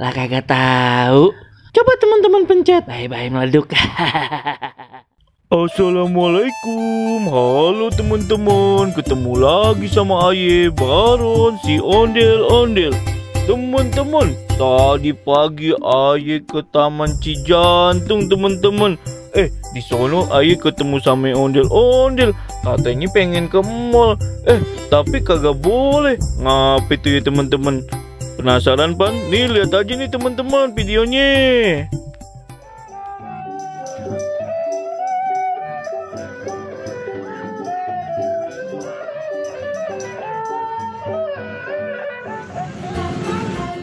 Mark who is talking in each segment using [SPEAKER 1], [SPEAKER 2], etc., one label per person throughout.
[SPEAKER 1] Lah kagak tahu. Coba teman-teman pencet. Bye-bye meleduk.
[SPEAKER 2] Assalamualaikum, halo teman-teman, ketemu lagi sama Aye Baron si ondel-ondel. Teman-teman, tadi pagi Aye ke Taman Cijantung teman-teman. Di sono Aye ketemu sama ondel-ondel, katanya pengen ke mall. Tapi kagak boleh. Ngapa itu ya teman-teman? Penasaran pan? Nih lihat aja nih teman-teman videonya.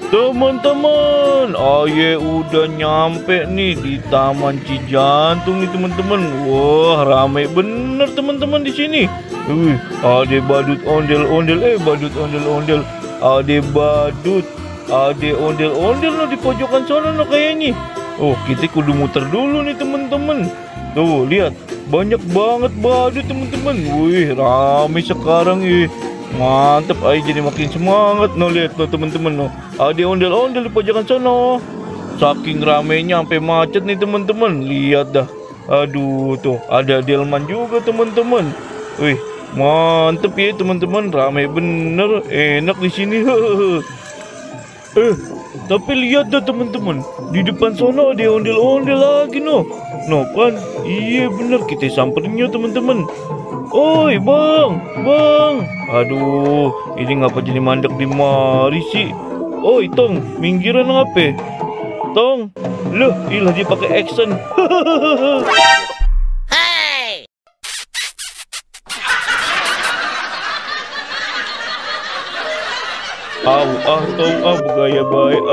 [SPEAKER 2] Teman-teman, Aye udah nyampe nih di Taman Cijantung nih teman-teman. Wah, rame bener teman-teman di sini. Ada badut ondel-ondel, badut ondel-ondel. Ada badut, ada ondel-ondel lo di pojokan sana lo kayaknya. Oh, kita kudu muter dulu nih teman-teman. Tuh, lihat, banyak banget badut teman-teman. Wih, rame sekarang ya. Mantep, Aye jadi makin semangat. No, lihat no teman-teman no. Ada ondel-ondel di pojokan sana. Saking ramenya sampai macet nih teman-teman. Lihat dah. Aduh, tuh ada delman juga teman-teman. Wih, mantep ya teman-teman. Rame bener, enak di sini. Tapi lihat dah teman-teman. Di depan sana ada ondel-ondel lagi no. No pan, iya bener, kita samperin yuk teman-teman. Oi bang, aduh, ini ngapa jadi mandek di mari sih? Oi Tong, minggiran ngapa? Tong, loh, ilah dia pakai action. Tong, bergaya baik,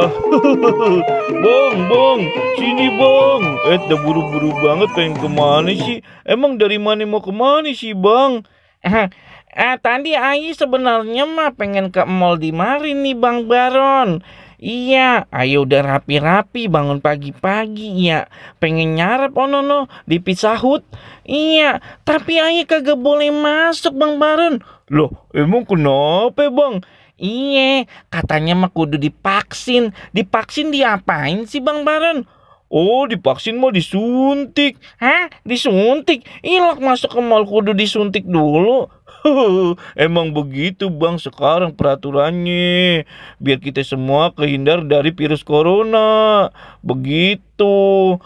[SPEAKER 2] Bang, sini bang. Dah buru-buru banget pengen kemana sih? Emang dari mana mau kemana sih bang?
[SPEAKER 1] Tadi Aye sebenarnya mah pengen ke mall di mari nih Bang Baron. Iya, Aye udah rapi-rapi bangun pagi-pagi ya. Pengen nyarap no di Pizza Hut. Iya, tapi Aye kagak boleh masuk Bang Baron.
[SPEAKER 2] Loh, emang kenapa bang?
[SPEAKER 1] Iya, katanya mah kudu divaksin. Divaksin diapain sih Bang Baron?
[SPEAKER 2] Oh, divaksin mau disuntik.
[SPEAKER 1] Hah? Disuntik? Ilok masuk ke mall kudu disuntik dulu.
[SPEAKER 2] Emang begitu bang sekarang peraturannya. Biar kita semua kehindar dari virus corona. Begitu.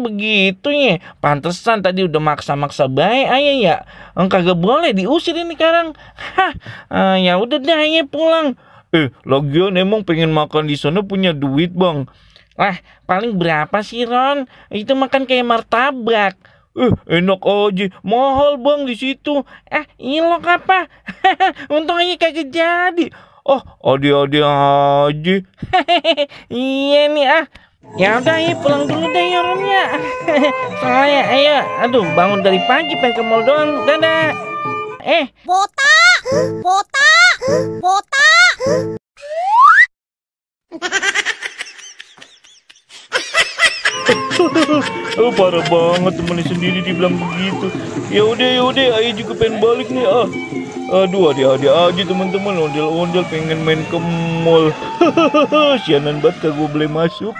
[SPEAKER 1] Begitu ya. Pantesan tadi udah maksa-maksa baik Aye ya. Kagak boleh diusir ini sekarang. Ya udah deh Aye pulang.
[SPEAKER 2] Lagian emang pengen makan di sana punya duit bang.
[SPEAKER 1] Lah, paling berapa sih Ron? Itu makan kayak martabak.
[SPEAKER 2] Enak aja, mahal bang di situ.
[SPEAKER 1] Ilok apa? Untung Aye kagak jadi.
[SPEAKER 2] Ade-ade aja.
[SPEAKER 1] Iya nih Ya udah Aye pulang dulu deh ya Ron ya. Soalnya ayo, aduh bangun dari pagi pengen ke mall doang. Dadah.
[SPEAKER 3] Botak.
[SPEAKER 2] Parah banget temennya sendiri dibilang begitu. Ya udah, Aye juga pengen balik nih. Aduh, ada aja teman-teman ondel-ondel pengen main ke mall. Sianan banget kagak boleh masuk.